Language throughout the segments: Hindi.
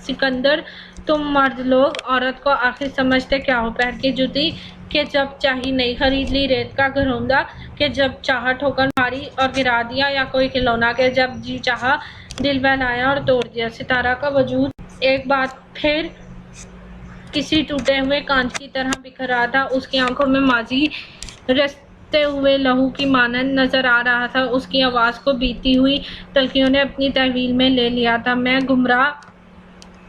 सिकंदर, तुम मर्द लोग औरत को आखिर समझते क्या हो? पैर की जूती के जब चाही नहीं खरीद ली, रेत का घरौंदा के जब चाहा ठोकर मारी और गिरा दिया, या कोई खिलौना के जब जी चाहा दिल बहलाया और तोड़ दिया। सितारा का वजूद एक बार फिर किसी टूटे हुए कांच की तरह बिखर रहा था। उसकी आंखों में माजी रसते हुए लहू की मानंद नजर आ रहा था। उसकी आवाज को बीती हुई तलखियों ने अपनी तहवील में ले लिया था। मैं गुमराह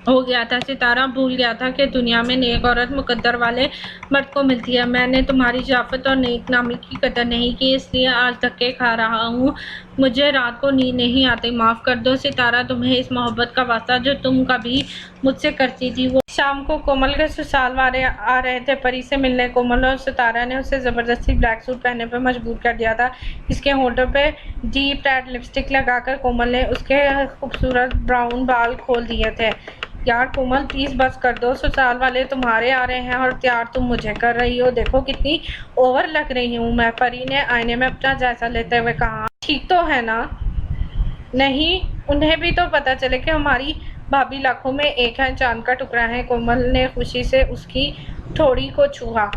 हो गया था। सितारा भूल गया था कि दुनिया में नेक औरत मुकद्दर वाले मर्द को मिलती है। मैंने तुम्हारी शराफत और नेक नामी की कदर नहीं की, इसलिए आज धक्के खा रहा हूँ। मुझे रात को नींद नहीं आती, माफ कर दो सितारा। तुम्हें इस मोहब्बत का वास्ता जो तुम कभी मुझसे करती थी। वो शाम को कोमल के ससुराल वाले आ रहे थे परी से मिलने। कोमल और सितारा ने उसे जबरदस्ती ब्लैक सूट पहनने पर मजबूर कर दिया था। इसके होठों पे डीप रेड लिपस्टिक लगाकर कोमल ने उसके खूबसूरत ब्राउन बाल खोल दिए थे। यार कोमल प्लीज बस कर दो, ससुराल वाले तुम्हारे आ रहे हैं और तैयार तुम मुझे कर रही हो। देखो कितनी ओवर लग रही हूँ मैं। परी ने आईने में अपना जायजा लेते हुए कहा। ठीक तो है ना? नहीं, उन्हें भी तो पता चले कि हमारी भाभी लाखों में एक है, चांद का टुकड़ा है। कोमल ने खुशी से उसकी ठोड़ी को छुआ।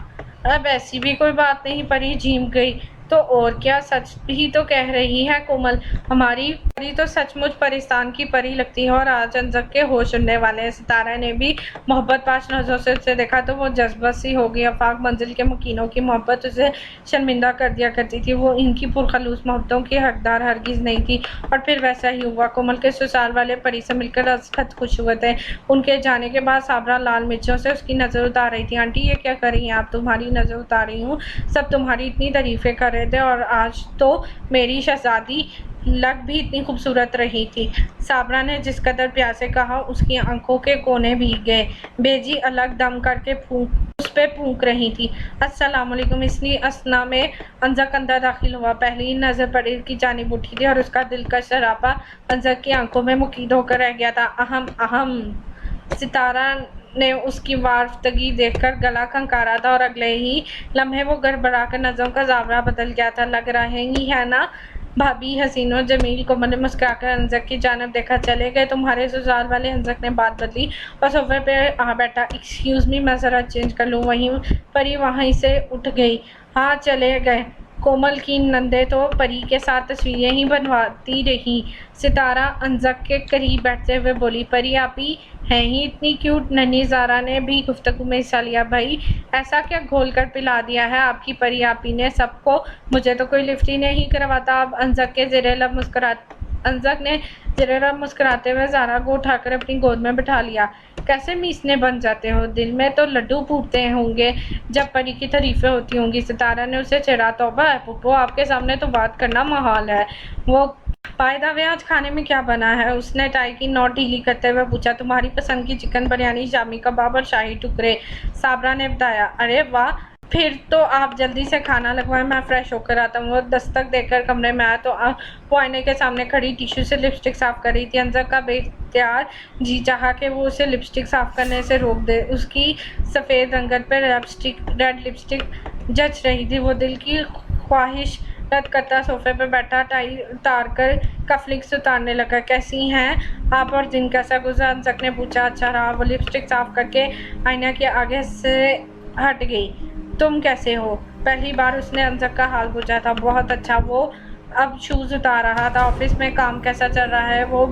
अब ऐसी भी कोई बात नहीं, परी झीम गई। तो और क्या, सच ही तो कह रही है कोमल। हमारी परी तो सचमुच पाकिस्तान की परी लगती है और आज अंजक के होश उड़ने वाले हैं। सितारा ने भी मोहब्बत पाश नजरों से उसे देखा तो वो जज्बत सी हो गई। आफाक मंजिल के मकीनों की मोहब्बत उसे शर्मिंदा कर दिया करती थी। वो इनकी पुरखलूस मोहब्बतों की हकदार हरगिज नहीं थी। और फिर वैसा ही हुआ। कोमल के ससुराल वाले परी से मिलकर अजखत खुश हुए थे। उनके जाने के बाद साबरा लाल मिर्चों से उसकी नजर उतार रही थी। आंटी ये क्या कर रही हैं आप? तुम्हारी नजर उतार रही हूँ। सब तुम्हारी इतनी तारीफें कर रहे थे और आज तो मेरी शहजादी लग भी इतनी खूबसूरत रही थी। साबरा ने जिस कदर प्यार से कहा उसकी आंखों के कोने भीग गए। बेजी अलग दम करके उस पे फूंक रही थी। अस्सलाम वालेकुम। इसलिए असना में अंजक अंदर दाखिल हुआ। पहली नजर परी की जानिब उठी थी और उसका दिल का शराबा अंजक की आंखों में मुकीद होकर रह गया था। अहम अहम। सितारा ने उसकी वारफ्तगी देखकर गला खंकारा था और अगले ही लम्हे वो गड़बड़ाकर नजरों का जावरा बदल गया था। लग रहा ही है ना भाभी हसीन और जमील। कोमल ने मुस्कुराकर अंजक की जानब देखा। चले गए तुम्हारे ससुराल वाले? अंजक ने बात बदली और सोफे पे आ बैठा। एक्सक्यूज मी, मैं जरा चेंज कर लूँ। वहीं परी वहीं से उठ गई। हाँ चले गए। कोमल की नंदे तो परी के साथ तस्वीरें ही बनवाती रही। सितारा अंजक के करीब बैठते हुए बोली, परी आप ही हैं ही इतनी क्यूट। नन्ही ज़ारा ने भी गुफ्तगू में हिस्सा लिया। भाई ऐसा क्या घोल कर पिला दिया है आपकी परी आपी ने सबको? मुझे तो कोई लिफ्ट ही नहीं करवाता। अब अंजक के ज़ेरे लब अंजक ने ज़ेरे लब मुस्कुराते हुए ज़ारा को उठाकर अपनी गोद में बिठा लिया। कैसे मीसने बन जाते हो? दिल में तो लड्डू फूटते होंगे जब परी की तारीफें होती होंगी। सितारा ने उसे चिढ़ा। तौबा है पुप्पो, आपके सामने तो बात करना महाल है। वो बाय द वे आज खाने में क्या बना है? उसने टाई की नोट ढीली करते हुए पूछा। तुम्हारी पसंद की चिकन बिरयानी, शामी कबाब और शाही टुकड़े, साबरा ने बताया। अरे वाह, फिर तो आप जल्दी से खाना लगवाएं, मैं फ्रेश होकर आता हूँ। वो दस्तक देकर कमरे में आया तो वो आईने के सामने खड़ी टिश्यू से लिपस्टिक साफ कर रही थी। अंजक का बेख्तियार जी चाहा कि वो उसे लिपस्टिक साफ करने से रोक दे। उसकी सफ़ेद रंगत पर रेड लिपस्टिक जच रही थी। वो दिल की ख्वाहिश रद्द करता सोफे पर बैठा टाई उतार कर कफलिक्स उतारने लगा। कैसी हैं आप और दिन कैसा गुजरा? अंजक ने पूछा। अच्छा रहा। वो लिपस्टिक साफ करके आईना के आगे से हट गई। तुम कैसे हो? पहली बार उसने अंजक का हाल पूछा था। बहुत अच्छा। वो अब शूज़ उतार रहा था। ऑफिस में काम कैसा चल रहा है? वो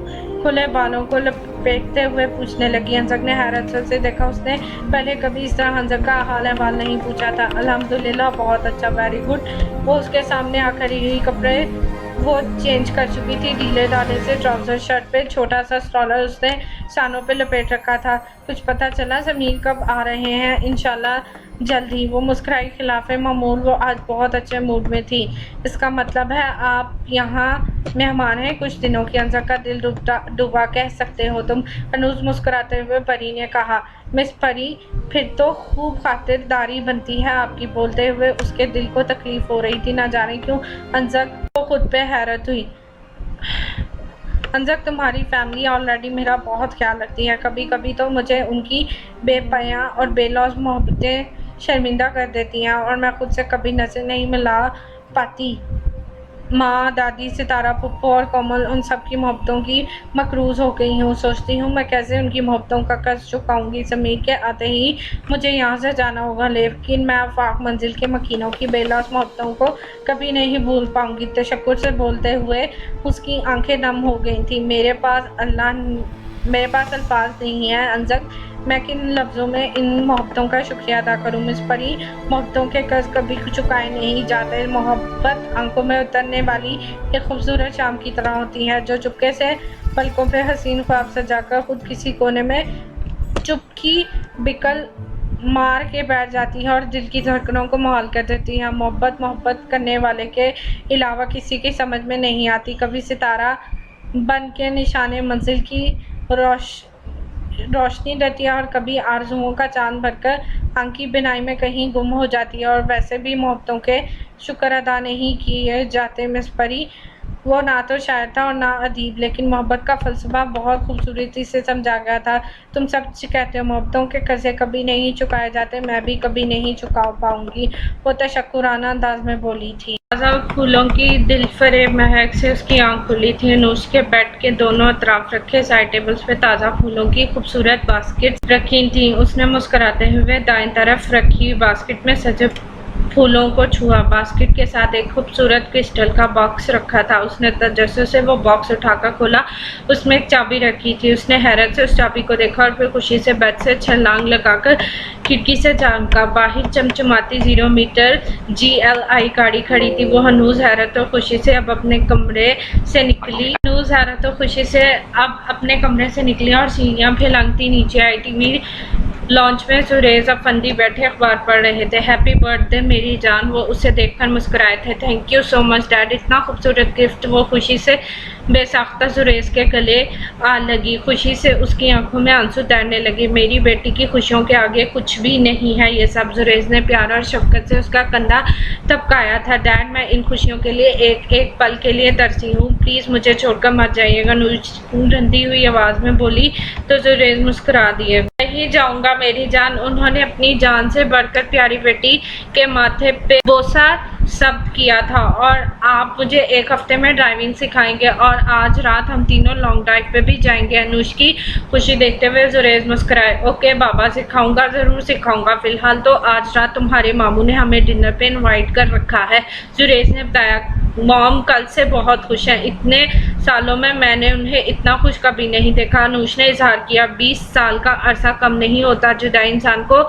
खुले बालों को लपेटते हुए पूछने लगी। अंजक ने हैरत से देखा। उसने पहले कभी इस तरह अंजक का हाल अहवाल नहीं पूछा था। अल्हम्दुलिल्लाह बहुत अच्छा, वेरी गुड। वो उसके सामने आकर ही कपड़े वो चेंज कर चुकी थी। ढीले ढाले से ट्राउज़र शर्ट पे छोटा सा स्टॉलर उसने शानों पे लपेट रखा था। कुछ पता चला? ज़मीर कब आ रहे हैं? इंशाल्लाह जल्द ही। वो मुस्कुराई। खिलाफ मामूल वो आज बहुत अच्छे मूड में थी। इसका मतलब है आप यहाँ मेहमान हैं कुछ दिनों की? अंजक का दिल डूबा। कह सकते हो तुम, अनूज मुस्कुराते हुए परी ने कहा। मिस परी, फिर तो खूब खातिरदारी बनती है आपकी। बोलते हुए उसके दिल को तकलीफ हो रही थी। ना जाने क्यों अंजक को खुद पे हैरत हुई। अंजक तुम्हारी फैमिली ऑलरेडी मेरा बहुत ख्याल रखती है। कभी कभी तो मुझे उनकी बेपया और बेलौज मोहब्बतें शर्मिंदा कर देती हैं और मैं खुद से कभी नजर नहीं मिला पाती। माँ, दादी, सितारा, पुप्पो और कोमल, उन सब की मोहब्बतों की मकरूज़ हो गई हूँ। सोचती हूँ मैं कैसे उनकी मोहब्बतों का कर्ज़ चुकाऊँगी। ज़मीर के आते ही मुझे यहाँ से जाना होगा, लेकिन मैं आफ़ाक़ मंज़िल के मकीनों की बेलौस मोहब्बतों को कभी नहीं भूल पाऊँगी। तशक्कुर से बोलते हुए उसकी आँखें नम हो गई थीं। मेरे पास अल्फ़ाज़ नहीं हैं अंज़क, मैं किन लफ्ज़ों में इन मोहब्बतों का शुक्रिया अदा करूँ। मिस परी, मोहब्बतों के कर्ज़ कभी चुकाए नहीं जाते। मोहब्बत आंखों में उतरने वाली एक खूबसूरत शाम की तरह होती है, जो चुपके से पलकों पे हसीन ख्वाब सजाकर खुद किसी कोने में चुपकी बिकल मार के बैठ जाती है और दिल की धड़कनों को मुहाल कर देती है। मोहब्बत करने वाले के अलावा किसी की समझ में नहीं आती। कभी सितारा बन के निशाने मंजिल की रोशनी रहती है और कभी आरज़ुओं का चाँद भरकर आँख की बिनाई में कहीं गुम हो जाती है। और वैसे भी मोहब्बतों के शुक्र अदा नहीं किए जाते मिस परी। वो ना तो शायर था और ना अदीब, लेकिन मोहब्बत का फ़लसफ़ा बहुत खूबसूरती से समझा गया था। तुम सच कहते हो, मोहब्बतों के कर्ज़े कभी नहीं चुकाए जाते, मैं भी कभी नहीं चुका पाऊँगी, वो तशक्कुराना अंदाज़ में बोली थी। ताज़ा फूलों की दिलफरेब महक से उसकी आँख खुली थी। नूश के बेड के दोनों अतराफ रखे साइड टेबल्स पे ताज़ा फूलों की खूबसूरत बास्केट्स रखी थीं। उसने मुस्कुराते हुए दाईं तरफ रखी बास्केट में सजे फूलों को छुआ। बास्केट के साथ एक खूबसूरत क्रिस्टल का बॉक्स रखा था। उसने तजस्सुस से वो बॉक्स उठाकर खोला। उसमें एक चाबी रखी थी। उसने हैरत से उस चाबी को देखा और फिर खुशी से बेड से छलांग लगाकर खिड़की से झांका। बाहर चमचमाती 0 मीटर GLI गाड़ी खड़ी थी। वो हनूज हैरत और खुशी से अब अपने कमरे से निकली और सीढ़ियाँ फैलांगती नीचे आई। टीवी लॉन्च में सुरेश अफंदी बैठे अखबार पढ़ रहे थे। हैप्पी बर्थडे मेरी जान, वो उसे देखकर मुस्कुराए थे। Thank you so much dad, इतना खूबसूरत गिफ्ट। वो खुशी से बेसाख्ता सुरेश के गले आ लगी। खुशी से उसकी आंखों में आंसू तैरने लगे। मेरी बेटी की खुशियों के आगे कुछ भी नहीं है ये सब। सुरेश ने प्यार और शफकत से उसका कंधा थपकाया था। डैड, मैं इन खुशियों के लिए एक एक पल के लिए तरसी हूँ, प्लीज़ मुझे छोड़कर मत जाइएगा, रंधी हुई आवाज़ में बोली तो सुरेश मुस्कुरा दिए। नहीं जाऊँगा मेरी जान। उन्होंने अपनी जान से बढ़कर प्यारी बेटी के माथे पे बोसा सब किया था। और आप मुझे 1 हफ्ते में ड्राइविंग सिखाएंगे और आज रात हम तीनों लॉन्ग ड्राइव पे भी जाएंगे। अनुष की खुशी देखते हुए जुरेज मुस्कुराए। ओके बाबा, सिखाऊंगा, ज़रूर सिखाऊंगा। फिलहाल तो आज रात तुम्हारे मामू ने हमें डिनर पे इनवाइट कर रखा है, जुरेज ने बताया। मॉम कल से बहुत खुश हैं। इतने सालों में मैंने उन्हें इतना खुश कभी नहीं देखा, अनुष ने इजहार किया। 20 साल का अरसा कम नहीं होता, जुदाई इंसान को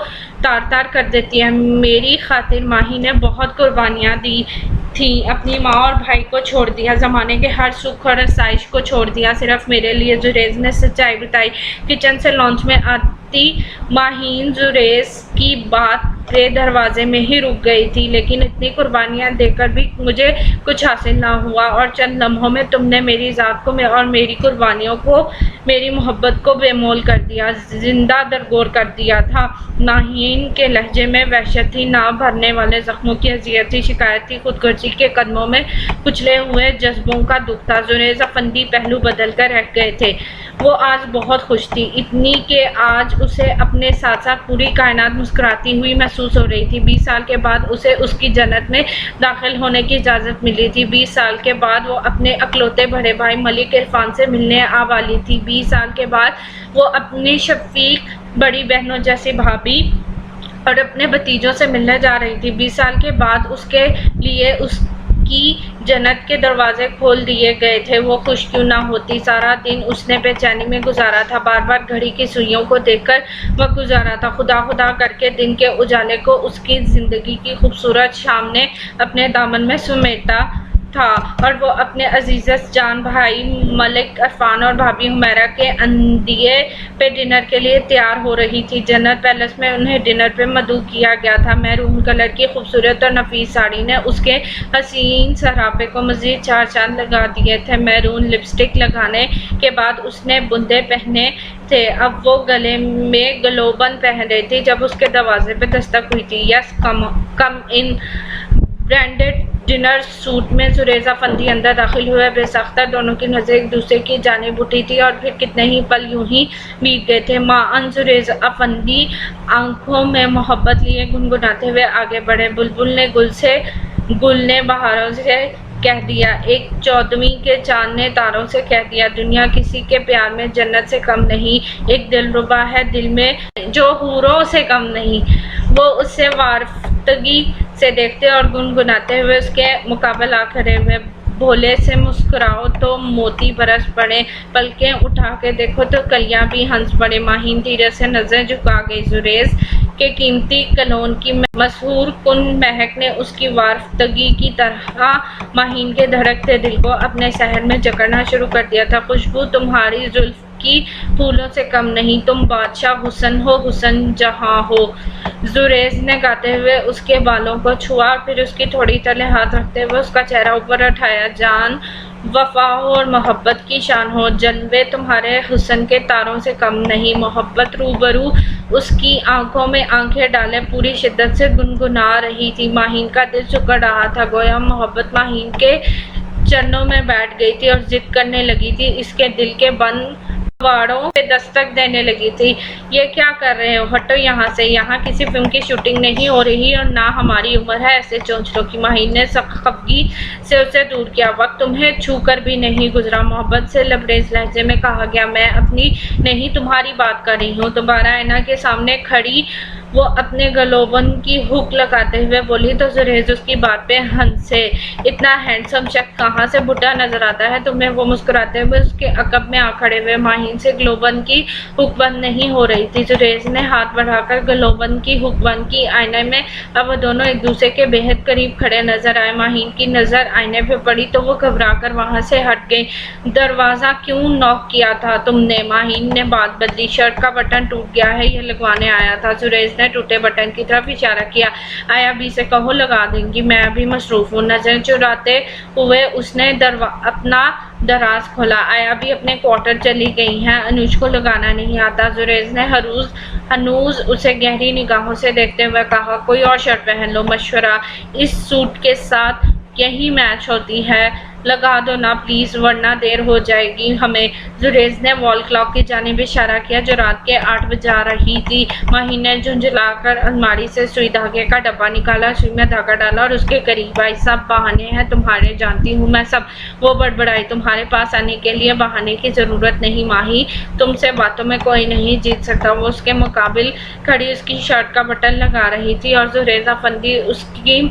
तार तार कर देती है। मेरी खातिर माही ने बहुत कुर्बानियाँ दी थी, अपनी माँ और भाई को छोड़ दिया, ज़माने के हर सुख और आसाइश को छोड़ दिया, सिर्फ मेरे लिए। जुरेज ने सच्चाई बताई। किचन से लॉन्च में आती माहीन जुरेज की बात के दरवाजे में ही रुक गई थी। लेकिन इतनी कुर्बानियाँ देकर भी मुझे कुछ हासिल ना हुआ और चंद लम्हों में तुमने मेरी ज़ात को और मेरी कुर्बानियों को, मेरी मोहब्बत को बेमोल कर दिया, जिंदा दरगोर कर दिया था। माहीन के लहजे में वहशत थी, ना भरने वाले जख्मों की अजियत थी, शिकायत थी, खुदगर्जी के कदमों में कुचले हुए जज्बों का दुख था। जुरेज अफंदी पहलू बदल कर रह गए थे। वो आज बहुत खुश थी, इतनी कि आज उसे अपने साथ साथ पूरी कायनात मुस्कुराती हुई महसूस हो रही थी। 20 साल के बाद उसे उसकी जन्नत में दाखिल होने की इजाज़त मिली थी। 20 साल के बाद वो अपने अकलौते बड़े भाई मलिक इरफान से मिलने आ वाली थी। 20 साल के बाद वो अपनी शफीक बड़ी बहनों जैसी भाभी और अपने भतीजों से मिलने जा रही थी। 20 साल के बाद उसके लिए उसकी जन्नत के दरवाजे खोल दिए गए थे। वो खुश क्यों ना होती। सारा दिन उसने बेचैनी में गुजारा था, बार बार घड़ी की सुइयों को देखकर वह गुजारा था। खुदा खुदा करके दिन के उजाले को उसकी ज़िंदगी की खूबसूरत शाम ने अपने दामन में समेटा था और वो अपने अजीज़त जान भाई मलिक इरफान और भाभी हुमैरा के अंदिए पे डिनर के लिए तैयार हो रही थी। जन्नत पैलेस में उन्हें डिनर पे मदऊ किया गया था। मैरून कलर की खूबसूरत और नफीस साड़ी ने उसके हसीन सरापे को मज़ीद 4 चांद लगा दिए थे। मैरून लिपस्टिक लगाने के बाद उसने बुंदे पहने थे, अब वो गले में ग्लोबन पहन रही थी जब उसके दरवाजे पे दस्तक हुई थी। यस कम इन ब्रांडेड डिनर सूट में सुरेजा फंदी अंदर दाखिल हुए। बेसाख्ता दोनों की नज़र एक दूसरे की जानिब उठी थी और फिर कितने ही पल यूं ही बीत गए थे। मां सुरेजा फंदी आंखों में मोहब्बत लिए गुनगुनाते हुए आगे बढ़े। बुलबुल ने गुल ने बहारों से कह दिया। एक चौदहवीं के चांद ने तारों से कह दिया, दुनिया किसी के प्यार में जन्नत से कम नहीं। एक दिलरुबा है दिल में जो हूरों से कम नहीं। वो उससे वारफ्तगी से देखते और गुनगुनाते हुए उसके मुकाबला खड़े हुए। भोले से मुस्कुराओ तो मोती बरस पड़े, पलकें उठा के देखो तो कलियां भी हंस पड़े। माहीन धीरे से नजर झुका गई। जुरेज के कीमती कलोन की मशहूर कुन महक ने उसकी वारफ्तगी की तरह माहीन के धड़कते दिल को अपने शहर में जकड़ना शुरू कर दिया था। खुशबू तुम्हारी जुल्फ की फूलों से कम नहीं, तुम बादशाह हुसन हो, हुसन जहां हो। जुरेज ने गाते हुए उसके बालों को छुआ, फिर उसकी थोड़ी तले हाथ रखते हुए उसका चेहरा ऊपर उठाया। जान वफा हो और मोहब्बत की शान हो, जलवे तुम्हारे हुसन के तारों से कम नहीं। मोहब्बत रूबरू उसकी आंखों में आंखें डाले पूरी शिद्दत से गुनगुना रही थी। माहीन का दिल सिकुड़ रहा था, गोया मोहब्बत माहीन के चरणों में बैठ गई थी और जिद करने लगी थी। इसके दिल के बंद कवाड़ों पे दस्तक देने लगी थी। ये क्या कर रहे हो, हटो यहाँ से, यहाँ किसी फिल्म की शूटिंग नहीं हो रही और ना हमारी उम्र है ऐसे चोंचलों की। माहीन ने खफगी से उसे दूर किया। वक्त तुम्हें छू कर भी नहीं गुजरा, मोहब्बत से लबरेज लहजे में कहा गया। मैं अपनी नहीं तुम्हारी बात कर रही हूँ। दोबारा आईना के सामने खड़ी वो अपने गलोबन की हुक लगाते हुए बोली तो जुरेज उसकी बात पे हंसे। इतना हैंडसम शख्स कहाँ से बुढ़ा नजर आता है तुम्हें। वो मुस्कुराते हुए उसके अकब में आ खड़े हुए। माहीन से ग्लोबन की हुक बंद नहीं हो रही थी। जुरेज ने हाथ बढ़ाकर ग्लोबन की हुक बंद की। आईने में अब वो दोनों एक दूसरे के बेहद करीब खड़े नजर आए। माहीन की नजर आईने पे पड़ी तो वो घबराकर वहां से हट गई। दरवाजा क्यों नॉक किया था तुमने। माहीन ने बात बदली। शर्ट का बटन टूट गया है, ये लगवाने आया था। जुरेज ने टूटे बटन की तरफ इशारा किया। आया भी से कहो लगा देंगी, मैं अभी मसरूफ हूँ। नजर चुराते हुए उसने अपना दराज खोला। आया भी अपने क्वार्टर चली गई हैं, अनुज को लगाना नहीं आता। जुरेज ने हनूज उसे गहरी निगाहों से देखते हुए कहा, कोई और शर्ट पहन लो। मशवरा इस सूट के साथ यही मैच होती है, लगा दो ना प्लीज वरना देर हो जाएगी हमें। जुरेज ने वॉल क्लॉक की जानिब इशारा किया जो रात के 8 बजा रही थी। माहीन ने झुंझलाकर अलमारी से सुई धागे का डब्बा निकाला, सुई में धागा डाला और उसके करीब आई। सब बहाने हैं तुम्हारे, जानती हूँ मैं सब। वो बड़बड़ाई, तुम्हारे पास आने के लिए बहाने की जरूरत नहीं माही, तुमसे बातों में कोई नहीं जीत सकता। वो उसके मुकाबिल खड़ी उसकी शर्ट का बटन लगा रही थी और जुरेज अफंदी उसकी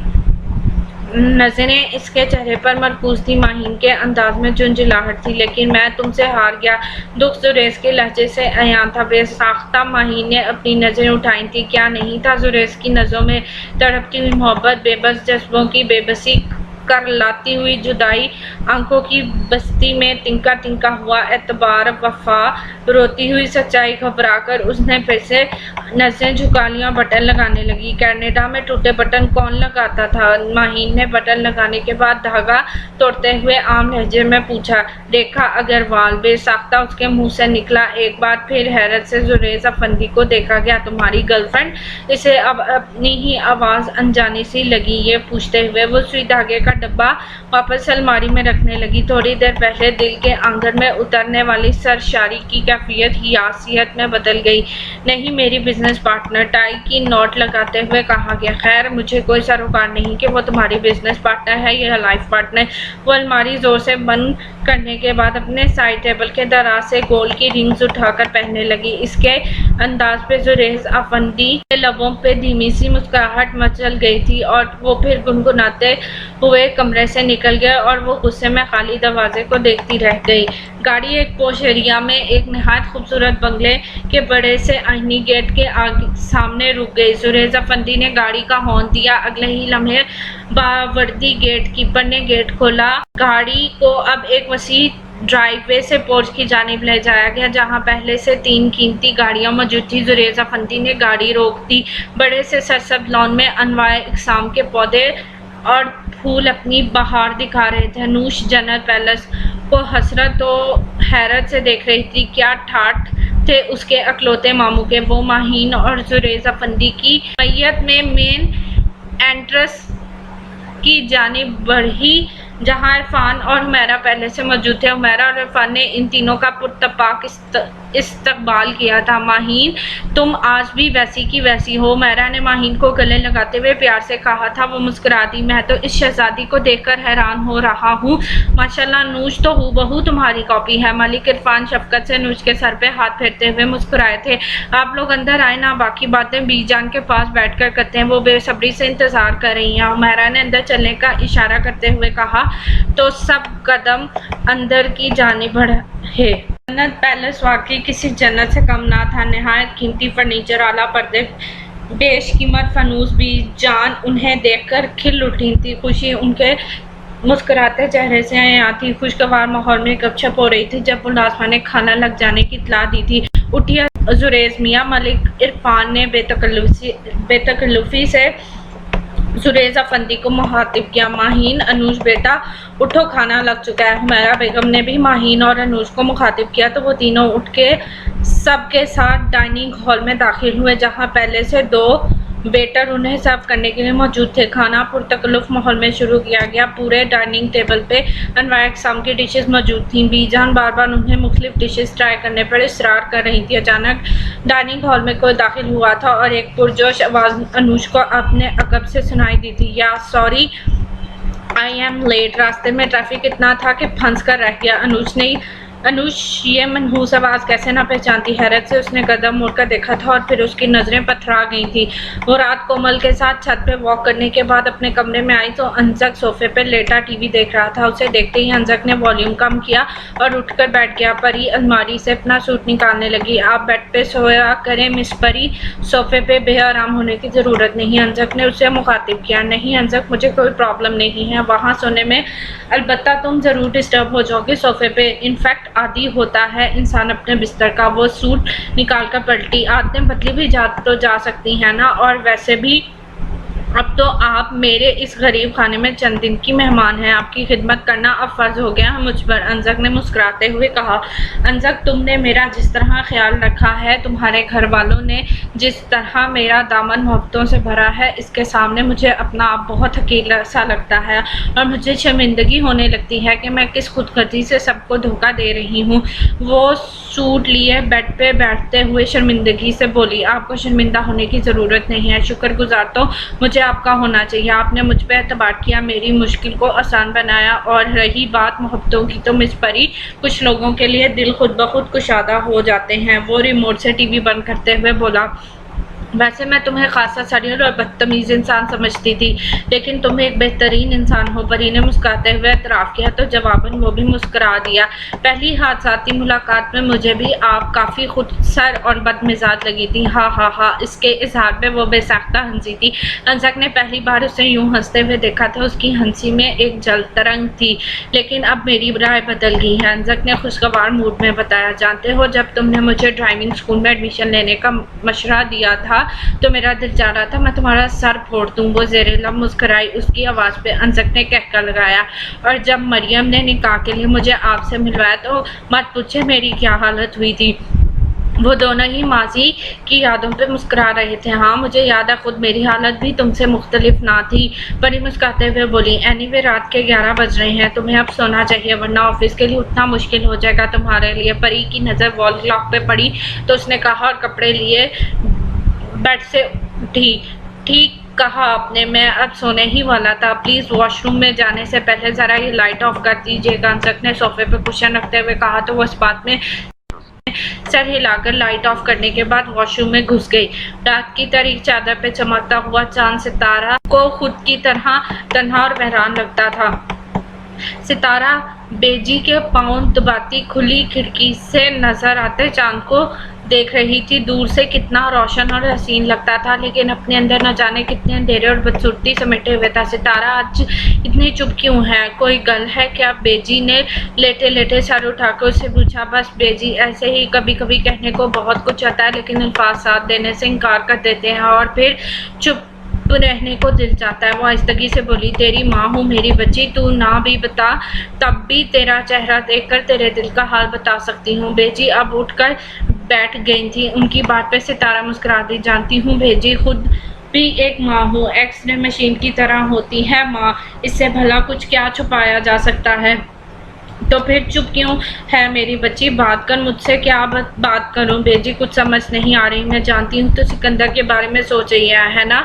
नजरें इसके चेहरे पर मरकूज थी। माहीन के अंदाज में झुंझलाहट थी। लेकिन मैं तुमसे हार गया, दुख जुरेज के लहजे से अयान था। बेसाख्ता माहीन ने अपनी नजरें उठाई थी। क्या नहीं था जुरेज की नजरों में, तड़पती हुई मोहब्बत, बेबस जज्बों की बेबसी कर लाती हुई जुदाई, आंखों की बस्ती में तिनका तिनका हुआ एतबार, वफा, रोती हुई सच्चाई। घबराकर उसने फिर से नजरें झुका लिया, बटन लगाने लगी। कनाडा में टूटे बटन कौन लगाता था। माहीन ने बटन लगाने के बाद धागा तोड़ते हुए आम लहजे में पूछा। देखा अग्रवाल, बेसाख्ता उसके मुंह से निकला। एक बार फिर हैरत से जुरेज अफंदी को देखा गया। तुम्हारी गर्लफ्रेंड। इसे अब अपनी ही आवाज अनजानी सी लगी। ये पूछते हुए वो सुई धागे का डब्बा वापस अलमारी में रखने लगी। थोड़ी देर पहले दिल के आंगन में उतरने वाली सरशारी की कैफियत हियासियत में बदल गई। नहीं, मेरी बिजनेस पार्टनर, टाई की नोट लगाते हुए कहा गया। खैर, मुझे कोई सरोकार नहीं कि वो तुम्हारी बिजनेस पार्टनर है या लाइफ पार्टनर। वो अलमारी जोर से बंद करने के बाद अपने साइड टेबल के दराज से गोल्ड की रिंग्स उठाकर पहनने लगी। इसके अंदाज पे जुरेज अफंदी के लबों पे धीमी सी मुस्कुराहट मचल गई थी और वो फिर गुनगुनाते हुए कमरे से निकल गए और वो गुस्से में खाली दरवाजे को देखती रह गई। गाड़ी एक पोश एरिया में एक निहायत खूबसूरत बंगले के बड़े से आईनी गेट के आगे सामने रुक गई। जुरेज अफंदी ने गाड़ी का हॉर्न दिया। अगले ही लम्हे बावर्दी गेट कीपर ने गेट खोला। गाड़ी को अब एक वसी ड्राइववे से पोर्च की जानिब ले जाया गया जहां पहले से 3 कीमती गाड़ियां मौजूद थी। जुरेज अफंदी ने गाड़ी रोक दी। बड़े से सरसब्ज लॉन में अनवाए इकसाम के पौधे और फूल अपनी बहार दिखा रहे थे। नूश जन्नत पैलेस को हसरत तो हैरत से देख रही थी। क्या ठाठ थे उसके अकलौते मामू के। वो माहीन और जुरेज अफंदी की मैयत में मेन एंट्रेंस की जानिब बढ़ी जहां इरफान और हुमैरा पहले से मौजूद थे। हुमैरा और इरफान ने इन तीनों का पुरतपाक इस्तकबाल किया था। माहीन, तुम आज भी वैसी की वैसी हो, हुमैरा ने माहीन को गले लगाते हुए प्यार से कहा था। वो मुस्कुरा दी। मैं तो इस शहजादी को देखकर हैरान हो रहा हूँ, माशाल्लाह, नूश तो हूबहू तुम्हारी कॉपी है। मलिक इरफान शफकत से नूश के सर पे हाथ फेरते हुए मुस्कुराए थे। आप लोग अंदर आए ना, बाकी बातें बीजान के पास बैठकर करते हैं। वो बेसब्री से इंतजार कर रही हैं। हुमैरा ने अंदर चलने का इशारा करते हुए कहा तो सब कदम अंदर की जानिब बढ़े। जन्नत पैलेस वाकई किसी जन्नत से कम ना था। निहायत कीमती फर्नीचर, आला पर्दे, बेशकीमत फनूस भी जान उन्हें देखकर खिल उठी थी। खुशी उनके मुस्कुराते चेहरे से आती। खुशगवार माहौल में गपशप हो रही थी जब मुलाजमा ने खाना लग जाने की इत्तला दी थी। उठिए जुरेज मियाँ, मलिक इरफान ने बेतकल्लुफी से जुरेज अफंदी को मुखातिब किया। माहीन, अनूज बेटा उठो, खाना लग चुका है। हुमैरा बेगम ने भी माहीन और अनूज को मुखातिब किया तो वो तीनों उठ के सबके साथ डाइनिंग हॉल में दाखिल हुए, जहां पहले से 2 वेटर उन्हें सर्व करने के लिए मौजूद थे। खाना पुरतकल्लुफ माहौल में शुरू किया गया। पूरे डाइनिंग टेबल पे अनवार अक़साम की डिशेस मौजूद थीं। बीजान बार बार उन्हें मुख्तलिफ डिशेस ट्राई करने पर इसरार कर रही थी। अचानक डाइनिंग हॉल में कोई दाखिल हुआ था और एक पुरजोश आवाज़ अनूज को अपने अकब से सुनाई दी थी। या सॉरी, आई एम लेट। रास्ते में ट्रैफिक इतना था कि फंस कर रह गया। अनुज ये मनहूस आवाज़ कैसे ना पहचानती। हैरत से उसने कदम मोड़कर देखा था और फिर उसकी नज़रें पथरा गई थी। वो रात कोमल के साथ छत पे वॉक करने के बाद अपने कमरे में आई तो अंजक सोफे पे लेटा टीवी देख रहा था। उसे देखते ही अंजक ने वॉल्यूम कम किया और उठकर बैठ गया। परी अलमारी से अपना सूट निकालने लगी। आप बेड पे सोया करें मिस परी, सोफे पे बेआराम होने की ज़रूरत नहीं, अंजक ने उसे मुखातिब किया। नहीं अंजक, मुझे कोई प्रॉब्लम नहीं है वहाँ सोने में, अलबत्ता तुम ज़रूर डिस्टर्ब हो जाओगे सोफे पे। इनफैक्ट आदी होता है इंसान अपने बिस्तर का। वो सूट निकाल कर पलटी। आदतें बदली भी जा सकती हैं ना, और वैसे भी अब तो आप मेरे इस गरीब खाने में चंद दिन की मेहमान हैं। आपकी खिदमत करना अब फ़र्ज़ हो गया है मुझ पर, अंजक ने मुस्कुराते हुए कहा। अंजक, तुमने मेरा जिस तरह ख्याल रखा है, तुम्हारे घर वालों ने जिस तरह मेरा दामन मोहब्बतों से भरा है, इसके सामने मुझे अपना आप बहुत अकेला सा लगता है और मुझे शर्मिंदगी होने लगती है कि मैं किस खुदगर्जी से सबको धोखा दे रही हूँ। वो सूट लिए बेड पे बैठते हुए शर्मिंदगी से बोली। आपको शर्मिंदा होने की ज़रूरत नहीं है, शुक्रगुजार तो मुझे आपका होना चाहिए। आपने मुझ पर एतबार किया, मेरी मुश्किल को आसान बनाया। और रही बात मोहब्बतों की तो मिस परी, कुछ लोगों के लिए दिल खुद ब खुद कुशादा हो जाते हैं। वो रिमोट से टीवी बंद करते हुए बोला। वैसे मैं तुम्हें खासा सड़ियल और बदतमीज़ इंसान समझती थी, लेकिन तुम एक बेहतरीन इंसान हो। परी ने मुस्कुराते हुए एतराफ़ किया तो जवाबन वो भी मुस्कुरा दिया। पहली हादसाती मुलाकात में मुझे भी आप काफ़ी खुदसर और बदमिजाज लगी थी। हाँ हाँ हाँ, इसके इजहार पे वो बेसाख्ता हंसी थी। अंजक ने पहली बार उसे यूं हंसते हुए देखा था। उसकी हंसी में एक जल तरंग थी। लेकिन अब मेरी राय बदल गई है, अंजक ने खुशगवार मूड में बताया। जानते हो, जब तुमने मुझे ड्राइविंग स्कूल में एडमिशन लेने का मशवरा दिया था तो मेरा दिल चाह रहा था मैं तुम्हारा सर फोड़ दूं। वो ज़ेरे लब मुस्कुराई। उसकी आवाज़ पे अंजक ने कहका लगाया। और जब मरियम ने निकाह के लिए मुझे आपसे मिलवाया तो मत पूछे मेरी क्या हालत हुई थी। वो दोनों ही माजी की यादों पे मुस्कुरा रहे थे। हाँ, मुझे याद है, खुद मेरी हालत भी तुमसे मुख्तलिफ ना थी। परी मुस्कुराते हुए बोली। एनीवे, रात के 11 बज रहे हैं, तुम्हें अब सोना चाहिए वरना ऑफिस के लिए उतना मुश्किल हो जाएगा तुम्हारे लिए। परी की नज़र वॉल क्लॉक पे पड़ी तो उसने कहा और कपड़े लिए बेड से उठी। ठीक कहा आपने, मैं अब सोने ही वाला था। प्लीज़ वॉशरूम में जाने से पहले ज़रा ये लाइट ऑफ कर दीजिएगा, अंजक ने सोफे पे कुशन रखते हुए कहा तो वो इस बात में सर हिलाकर लाइट ऑफ करने के बाद वॉशरूम में घुस गई। रात की तारीख चादर पे चमकता हुआ चांद सितारा को खुद की तरह तन्हा और बहरान लगता था। सितारा बेजी के पाँव दबाती खुली खिड़की से नजर आते चांद को देख रही थी। दूर से कितना रोशन और हसीन लगता था, लेकिन अपने अंदर न जाने कितने अंधेरे और बदसूरती समेटे हुए था। सितारा आज इतनी चुप क्यों है? कोई गल है क्या? बेजी ने लेटे लेटे सर उठाकर उससे पूछा। बस बेजी, ऐसे ही कभी कभी कहने को बहुत कुछ आता है, लेकिन अल्फाज साथ देने से इनकार कर देते हैं और फिर चुप रहने को दिल चाहता है। वो आहिस्तगी से बोली। तेरी माँ हूँ मेरी बच्ची, तू ना भी बता तब भी तेरा चेहरा देखकर तेरे दिल का हाल बता सकती हूँ। बेजी अब उठकर बैठ गई थी। उनकी बात पे सितारा मुस्कुरा दी। जानती हूँ बेजी, खुद भी एक माँ हूँ, एक्सरे मशीन की तरह होती है माँ, इससे भला कुछ क्या छुपाया जा सकता है। तो फिर चुप क्यों है मेरी बच्ची, बात कर मुझसे, क्या बात करूं बेजी, कुछ समझ नहीं आ रही। मैं जानती हूँ तो सिकंदर के बारे में सोच रही है ना।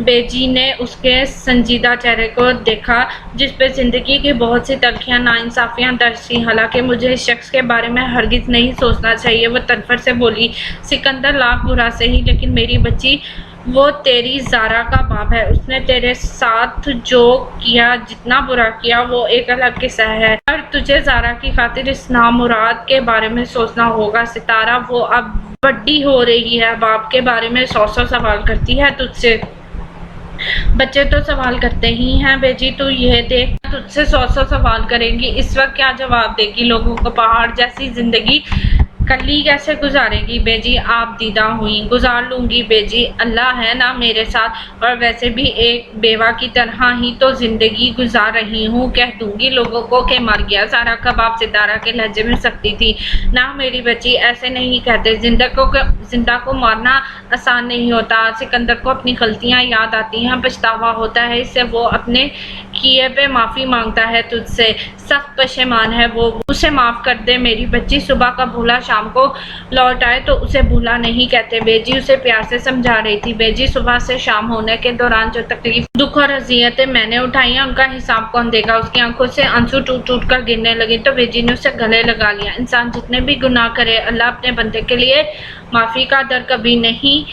बेजी ने उसके संजीदा चेहरे को देखा जिस पे जिंदगी की बहुत सी तलखियां नाइंसाफियां दर्ज थी। हालांकि मुझे इस शख्स के बारे में हरगिज नहीं सोचना चाहिए, वो तनफर से बोली। सिकंदर लाख बुरा से ही, लेकिन मेरी बच्ची वो तेरी ज़ारा का बाप है, उसने तेरे साथ जो किया, जितना बुरा किया, वो एक अलग किस्सा है। पर तुझे ज़ारा की खातिर इस नामुराद के बारे में सोचना होगा सितारा, वो अब बड़ी हो रही है, बाप के बारे में 100 सवाल करती है तुझसे। बच्चे तो सवाल करते ही हैं बेजी, तू ये देख तुझसे 100 सवाल करेंगी, इस वक्त क्या जवाब देगी लोगों को। पहाड़ जैसी जिंदगी कली कैसे गुजारेगी बेजी, आप दीदा हुई, गुजार लूंगी बेजी, अल्लाह है ना मेरे साथ, और वैसे भी एक बेवा की तरह ही तो जिंदगी गुजार रही हूँ। कह दूंगी लोगों को कि मर गया सारा कबाब। सितारा के लहजे में सख्ती थी। ना मेरी बच्ची, ऐसे नहीं कहते, जिंदा को मारना आसान नहीं होता। सिकंदर को अपनी गलतियां याद आती हैं, पछतावा होता है, इससे वो अपने किए पे माफी मांगता है तुझसे, सख्त पशेमान है वो, उसे माफ कर दे मेरी बच्ची। सुबह का भूला शाम को लौट आए तो उसे भूला नहीं कहते बेजी, उसे प्यार से समझा रही थी बेजी। सुबह से शाम होने के दौरान जो तकलीफ, दुख और अजियतें मैंने उठाई हैं, उनका हिसाब कौन देगा। उसकी आंखों से आंसू टूट टूट कर गिरने लगे तो बेजी ने उसे गले लगा लिया। इंसान जितने भी गुनाह करे, अल्लाह अपने बंदे के लिए माफी का दर कभी नहीं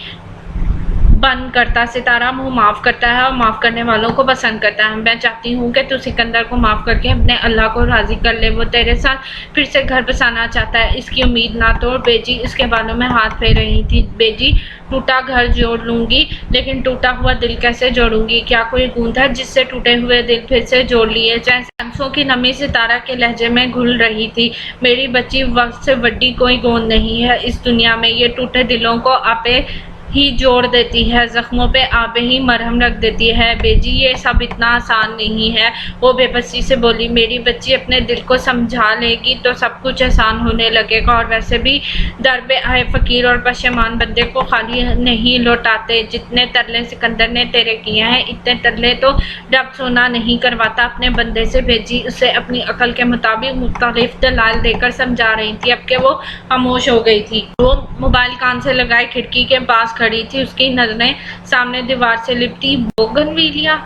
बंद करता। सितारा मुंह माफ करता है और माफ करने वालों को पसंद करता है। मैं चाहती हूँ कि तू सिकंदर को माफ करके अपने अल्लाह को राजी कर ले, वो तेरे साथ फिर से घर बसाना चाहता है, इसकी उम्मीद ना तोड़ बेजी। इसके बालों में हाथ फेर रही थी बेजी। टूटा घर जोड़ लूंगी, लेकिन टूटा हुआ दिल कैसे जोड़ूंगी, क्या कोई गूंद है जिससे टूटे हुए दिल फिर से जोड़ लिए जाए। आंसुओं की नमी सितारा के लहजे में घुल रही थी। मेरी बच्ची, वक्त से बड़ी कोई गोंद नहीं है इस दुनिया में, ये टूटे दिलों को आपे ही जोड़ देती है, जख्मों पे आपे ही मरहम रख देती है बेजी, ये सब इतना आसान नहीं है। वो बेबसी से बोली। मेरी बच्ची, अपने दिल को समझा लेगी तो सब कुछ आसान होने लगेगा, और वैसे भी दर पे आए फकीर और पशेमान बंदे को खाली नहीं लौटाते। जितने तरले सिकंदर ने तेरे किए हैं, इतने तरले तो रब सोना नहीं करवाता अपने बंदे से बेजी। उसे अपनी अकल के मुताबिक मुख्तलिफ दलाल देकर समझा रही थी, अब के वो खामोश हो गई थी। वो मोबाइल कान से लगाए खिड़की के पास खड़ी थी, उसकी नजरें सामने दीवार से लिपटी बोगनविलिया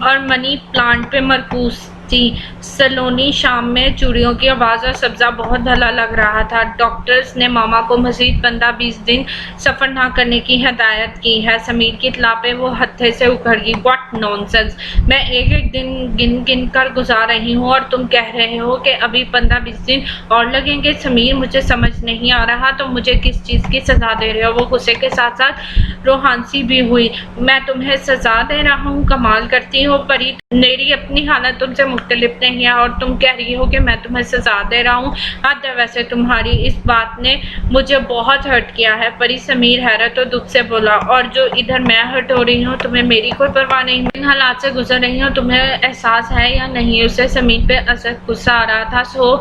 और मनी प्लांट पे मरकूज थी। सलोनी शाम में चूड़ियों की आवाज़ और सब्जा बहुत भला लग रहा था। डॉक्टर्स ने मामा को मज़ीद 15-20 दिन सफ़र ना करने की हिदायत की है। समीर की इत्तला पे वो हत्थे से उखड़ गई। व्हाट नॉनसेंस, मैं एक एक दिन गिन गिन कर गुजार रही हूँ और तुम कह रहे हो कि अभी 15-20 दिन और लगेंगे। समीर, मुझे समझ नहीं आ रहा तो मुझे किस चीज़ की सज़ा दे रहे हो। वो गुस्से के साथ साथ रोहानसी भी हुई। मैं तुम्हें सज़ा दे रहा हूँ, कमाल करती हो परी, मेरी अपनी हालत तुमसे मुख्तलिफ नहीं है और तुम कह रही हो कि मैं तुम्हें सजा दे रहा हूँ। हद है वैसे तुम्हारी, इस बात ने मुझे बहुत हर्ट किया है परी। समीर हैरत और दुख से बोला। और जो इधर मैं हर्ट हो रही हूँ, तुम्हें मेरी कोई परवाह नहीं। इन हालात से गुजर रही हूँ, तुम्हें एहसास है या नहीं। उसे समीर पे असद गुस्सा आ रहा था, सो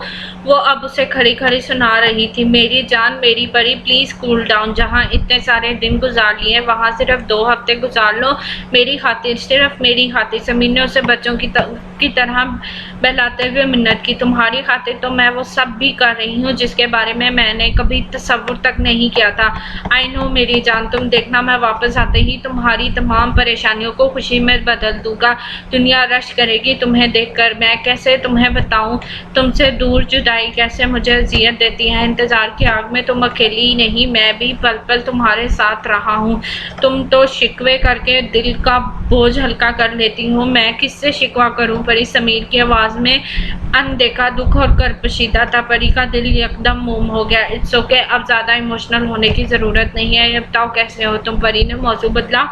वो अब उसे खड़ी खड़ी सुना रही थी। मेरी जान, मेरी परी, प्लीज कूल डाउन। जहाँ इतने सारे दिन गुजार लिए, वहाँ सिर्फ 2 हफ्ते गुजार लो मेरी खातिर, सिर्फ मेरी खातिर। समीर ने उसे बच्चों की तरह बहलाते हुए मिन्नत की। तुम्हारी खातिर तो मैं वो सब भी कर रही हूँ जिसके बारे में मैंने कभी तसव्वुर तक नहीं किया था। आई नो मेरी जान, तुम देखना, मैं वापस आते ही तुम्हारी तमाम परेशानियों को खुशी में बदल दूंगा। दुनिया रश करेगी तुम्हें देखकर। मैं कैसे तुम्हें बताऊं, तुमसे दूर जुदाई कैसे मुझे अजियत देती है। इंतजार की आग में तुम अकेली ही नहीं, मैं भी पल पल तुम्हारे साथ रहा हूँ। तुम तो शिकवे करके दिल का बोझ हल्का कर लेती हूँ, मैं किससे शिकवा करूँ परी। समीर की आवाज में अनदेखा दुख और कर्कशीदा था। परी का दिल एकदम मोम हो गया। इट्स ओके, अब ज्यादा इमोशनल होने की जरूरत नहीं है। ये बताओ कैसे हो तुम परी ने मौजू बदला।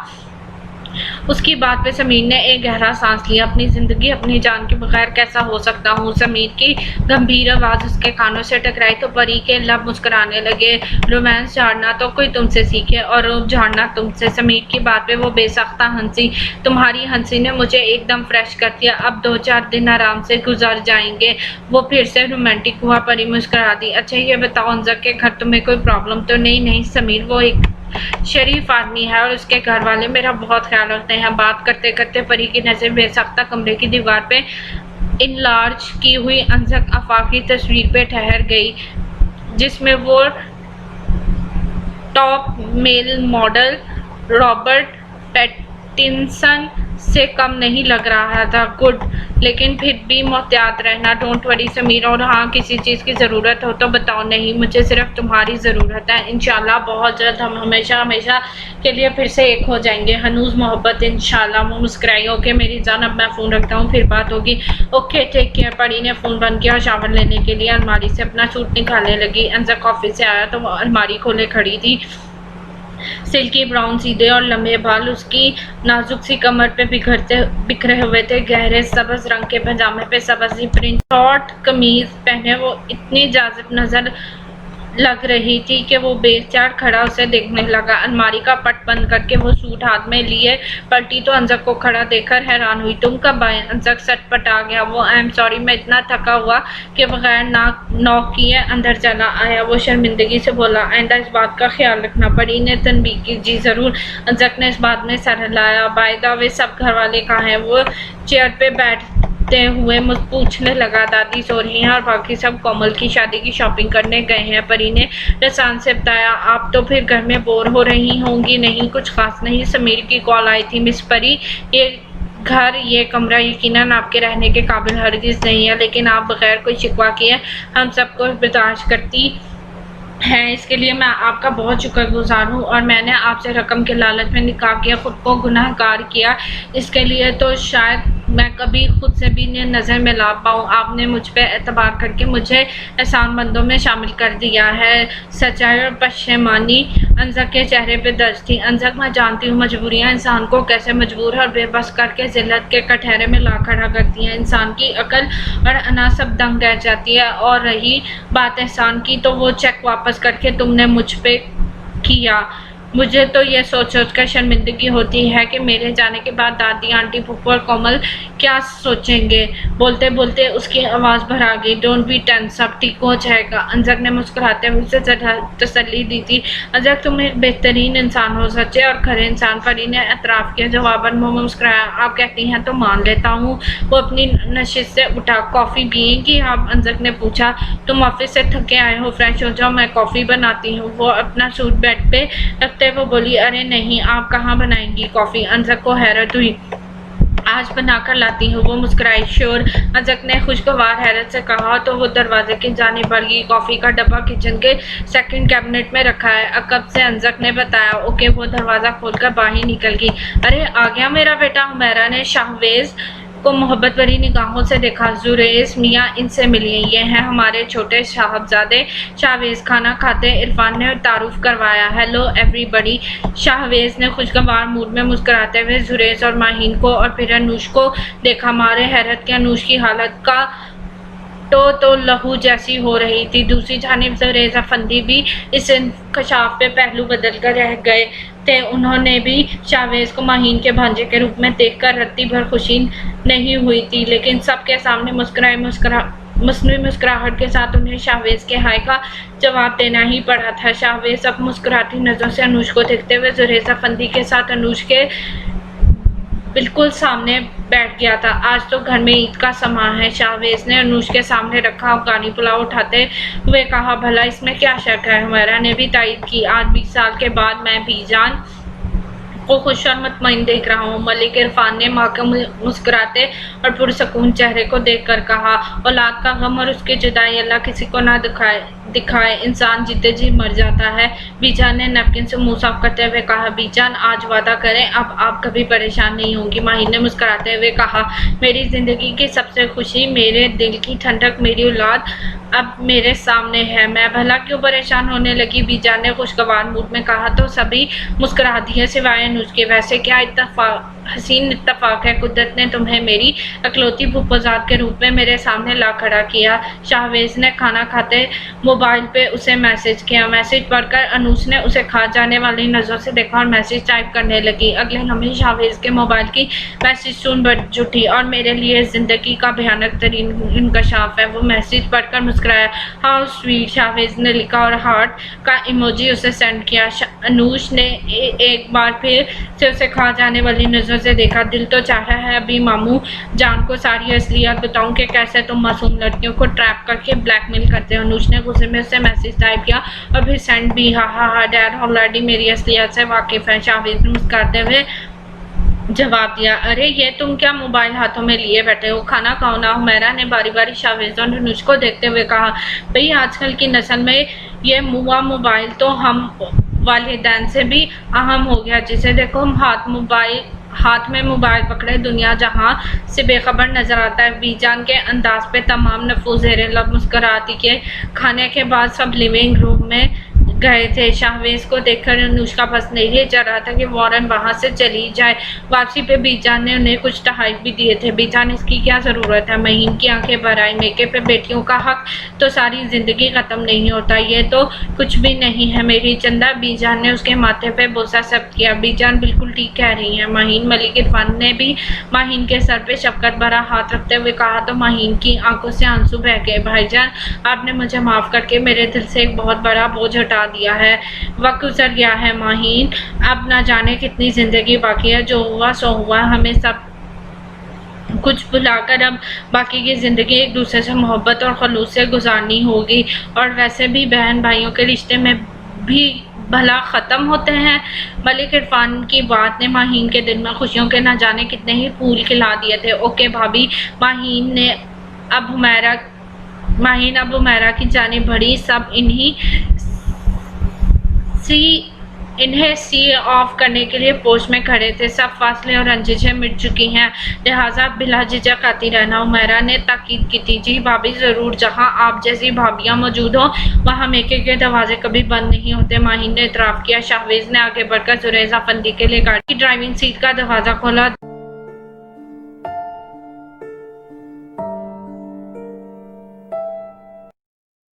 उसकी बात पे समीर ने एक गहरा सांस लिया। अपनी जिंदगी अपनी जान के बगैर कैसा हो सकता हूँ। समीर की गंभीर आवाज उसके कानों से टकराई तो परी के लब मुस्कुराने लगे। रोमांस झाड़ना तो कोई तुमसे सीखे और रूप झाड़ना तुमसे। समीर की बात पे वो बेसख्ता हंसी। तुम्हारी हंसी ने मुझे एकदम फ्रेश कर दिया। अब 2-4 दिन आराम से गुजर जाएंगे। वो फिर से रोमांटिक हुआ। परी मुस्कुरा दी। अच्छा ये बताओ, अंजर के घर तुम्हें कोई प्रॉब्लम तो नहीं। नहीं समीर, वो एक शरीफ आदमी है और उसके घर वाले मेरा बहुत ख्याल रखते हैं। बात करते करते परी की नज़र बेसाख्ता कमरे की दीवार पे इनलार्ज की हुई अनजक आफाकी तस्वीर पे ठहर गई, जिसमें वो top male model Robert Pattinson से कम नहीं लग रहा था। गुड, लेकिन फिर भी मोहतियात रहना। डोंट वरी समीर, और हाँ, किसी चीज़ की ज़रूरत हो तो बताओ। नहीं, मुझे सिर्फ तुम्हारी ज़रूरत है। इंशाल्लाह बहुत जल्द हम हमेशा हमेशा के लिए फिर से एक हो जाएंगे। हनूज मोहब्बत, इंशाल्लाह। वो मुस्कुराई। ओके मेरी जान, अब मैं फ़ोन रखता हूँ, फिर बात होगी। Okay take care. परी ने फ़ोन बंद किया और शावर लेने के लिए अलमारी से अपना सूट निकालने लगी। अनजक ऑफिस से आया तो वो अलमारी खोले खड़ी थी। सिल्की ब्राउन सीधे और लंबे बाल उसकी नाजुक सी कमर पे बिखरे हुए थे। गहरे सबज रंग के पजामे पे सबज प्रिंट शॉर्ट कमीज पहने वो इतनी जाजिब नजर लग रही थी कि वो बेचार खड़ा उसे देखने लगा। अलमारी का पट बंद करके वो सूट हाथ में लिए पलटी तो अंजक को खड़ा देखकर हैरान हुई। तुम कब आए? अंजक सटपट आ गया। वो आई एम सॉरी, मैं इतना थका हुआ कि बगैर नॉक किए अंदर चला आया। वो शर्मिंदगी से बोला, आइंदा इस बात का ख्याल रखना। परी ने तनबीह की। जी ज़रूर। अंजक ने इस बात में सर हिलाया। बाय द वे सब घर वाले कहाँ हैं? वो चेयर पे बैठते हुए मुझ पूछने लगा। दादी सो रही हैं और बाकी सब कोमल की शादी की शॉपिंग करने गए हैं। परी ने रसान से बताया। आप तो फिर घर में बोर हो रही होंगी। नहीं, कुछ खास नहीं। समीर की कॉल आई थी। मिस परी, ये घर, ये कमरा यकीनन आपके रहने के काबिल हरगिज़ नहीं है, लेकिन आप बगैर कोई शिकवा किए हम सबको बर्दाश्त करती है। इसके लिए मैं आपका बहुत शुक्रगुजार हूँ। और मैंने आपसे रकम के लालच में निकाह किया, खुद को गुनाहगार किया। इसके लिए तो शायद मैं कभी खुद से भी नज़र में ला पाऊँ। आपने मुझ पे एतबार करके मुझे एहसानमंदों में शामिल कर दिया है। सच्चाई और पशेमानी अंजक के चेहरे पे दर्ज थी। अंजक, मैं जानती हूँ मजबूरियाँ इंसान को कैसे मजबूर और बेबस करके जिल्लत के कटहरे में ला खड़ा करती हैं। इंसान की अकल और अना सब दंग रह जाती है। और रही बात एहसान की, तो वो चेक वापस करके तुमने मुझ पे किया। मुझे तो ये सोच कर शर्मिंदगी होती है कि मेरे जाने के बाद दादी, आंटी, फूफू और कोमल क्या सोचेंगे। बोलते बोलते उसकी आवाज़ भर आ गई। डोंट बी टेंस, सब ठीक हो जाएगा। अंजक ने मुस्कुराते हुए उसे तसल्ली दी थी। अंजक, तुम एक बेहतरीन इंसान हो, सच्चे और खरे इंसान। परी ने एतराफ़ किया। जवाबन मुँह मुस्कुराया। आप कहती हैं तो मान लेता हूँ। वो अपनी नशिस्त से उठा। कॉफ़ी पिएंगी आप? अंजक ने पूछा। तुम ऑफिस से थके आए हो, फ्रेश हो जाओ, मैं कॉफ़ी बनाती हूँ। वो अपना सूट बेड पे रखते वो बोली। अरे नहीं, आप कहाँ बनाएंगी कॉफ़ी? अंजक को हैरत हुई। आज बनाकर लाती हूँ, वो मुस्कुराई। श्योर, अंजक ने खुशगवार हैरत से कहा तो वो दरवाजे की जानिब बढ़ गई। कॉफ़ी का डब्बा किचन के सेकंड कैबिनेट में रखा है, अकब से अंजक ने बताया। ओके। वो दरवाज़ा खोलकर बाहर निकल गई। अरे आ गया मेरा बेटा। हुमैरा ने शाहवेज को मोहब्बत भरी निगाहों से देखा। जुरेज मियाँ, इनसे मिलिए, ये हैं हमारे छोटे साहबजादे शाहवेज। खाना खाते इरफान ने तारुफ करवाया। Hello everybody. शाहवेज ने खुशगवार मूड में मुस्कुराते हुए जुरेज और माहीन को और फिर अनूश को देखा। मारे हैरत के अनूश की हालत का तो लहू जैसी हो रही थी। दूसरी जानिब जुरेज अफंदी भी इस इंकशाफ पे पहलू बदल कर रह गए थे। उन्होंने भी शाहवेज को माहीन के भांजे के रूप में देखकर रत्ती भर खुशी नहीं हुई थी, लेकिन सबके सामने मसनूई मुस्कुराहट के साथ उन्हें शाहवेज के हाय का जवाब देना ही पड़ा था। शाहवेज अब मुस्कुराती नज़रों से अनूश को देखते हुए जुरेज अफंदी के साथ अनूश के बिल्कुल सामने बैठ गया था। आज तो घर में ईद का समा है। शाहवेज ने अनूश के सामने रखा अफगानी पुलाव उठाते हुए कहा। भला इसमें क्या शक है? हुमैरा ने भी तायद की। आज 20 साल के बाद मैं बीजान को खुश और मुतमईन देख रहा हूँ। मलिक इरफान ने माँ के मुस्कुराते और पुरसकून चेहरे को देखकर कहा। औलाद का गम और उसकी जुदाई अल्लाह किसी को ना दिखाए। इंसान जीते जी मर जाता है। बीजान ने नैपकिन से मुंह साफ करते हुए कहा। बीजान, आज वादा करें अब आप कभी परेशान नहीं होंगी। माहीन ने मुस्कुराते हुए कहा। मेरी ज़िंदगी की सबसे खुशी, मेरे दिल की ठंडक, मेरी औलाद अब मेरे सामने है। मैं भला क्यों परेशान होने लगी? बीजान ने खुशगवार मूड में कहा तो सभी मुस्कुरा दिए सिवाय अनूश के। वैसे क्या हसीन इत्तफाक है, कुदरत ने तुम्हें मेरी अकलौती फुफाजाद के रूप में मेरे सामने ला खड़ा किया। शाहवेज ने खाना खाते मुबारक मोबाइल पे उसे मैसेज किया। मैसेज पढ़कर अनूश ने उसे खा जाने वाली नज़रों से देखा और मैसेज टाइप करने लगी। अगले लम्हे शाहवेज़ के मोबाइल की मैसेज सुन बज उठी और मेरे लिए ज़िंदगी का भयानक तरीन इंकशाफ है। वो मैसेज पढ़कर मुस्कुराया। हाउ स्वीट, शाहवेज़ ने लिखा और हार्ट का इमोजी उसे सेंड किया। अनूश ने एक बार फिर से उसे खा जाने वाली नज़रों से देखा। दिल तो चाह रहा है अभी मामू जान को सारी असलियत बताऊं कि कैसे तुम मासूम लड़कियों को ट्रैप करके ब्लैकमेल करते हो। अनूश ने गुस्से में उसे मैसेज टाइप किया और फिर सेंड भी। हा डैड ऑलरेडी मेरी असलियत से वाकिफ है, शाहवेज़ ने मुस्कुराते हुए जवाब दिया। अरे ये तुम क्या मोबाइल हाथों में लिए बैठे हो, खाना खाओ ना। हुमैरा ने बारी बारी शाहवेज़ और अनूश को देखते हुए कहा। भाई आजकल की नस्ल में ये मुआ मोबाइल तो हम वालिदैन से भी अहम हो गया। जिसे देखो हम हाथ में मोबाइल पकड़े दुनिया जहां से बेखबर नजर आता है। बीजान के अंदाज पे तमाम नफूस ज़ेरे लब मुस्कुराती के खाने के बाद सब लिविंग रूम में गए थे। शाहवेज़ को देखकर अनुष्का बस नहीं चल रहा था कि वॉरेन वहां से चली जाए। वापसी पे बीजान ने उन्हें कुछ तहफ़ भी दिए थे। बीजान इसकी क्या ज़रूरत है? महीन की आंखें भर आई। मेके पे बेटियों का हक तो सारी ज़िंदगी ख़त्म नहीं होता, ये तो कुछ भी नहीं है मेरी चंदा। बीजान ने उसके माथे पे बोसा सब्त किया। बीजान बिल्कुल ठीक कह रही है माहीन। मलिक इरफान ने भी माहीन के सर पे शफकत भरा हाथ रखते हुए कहा तो माहीन की आंखों से आंसू बह गए। भाईजान आपने मुझे माफ़ करके मेरे दिल से एक बहुत बड़ा बोझ हटा दिया है। वक्त गुजर गया है माहीन, अब ना जाने कितनी जिंदगी बाकी है। जो हुआ सो हुआ, हमें सब कुछ भुलाकर अब बाकी की ज़िंदगी एक दूसरे से मोहब्बत और खलूस से गुजारनी होगी। और वैसे भी बहन भाइयों के रिश्ते में भी भला ख़त्म होते हैं। मलिक इरफान की बात ने माहीन के दिल में खुशियों के ना जाने कितने ही फूल खिला दिए थे। ओके भाभी, माहीन अब हुमैरा की जानिब बढ़ी। सब इन्हें सी ऑफ करने के लिए पोस्ट में खड़े थे। सब फासले और रंजिशें मिट चुकी हैं, लिहाजा बिला झिझक आती रहना। हुमैरा ने ताकीद की थी। जी भाभी ज़रूर, जहां आप जैसी भाभियां मौजूद हों वहां मेके के दरवाजे कभी बंद नहीं होते, माहीन ने इतराफ़ किया। शाहवेज़ ने आगे बढ़कर जुरैज़ा फंदी के लिए गाड़ी की ड्राइविंग सीट का दरवाज़ा खोला।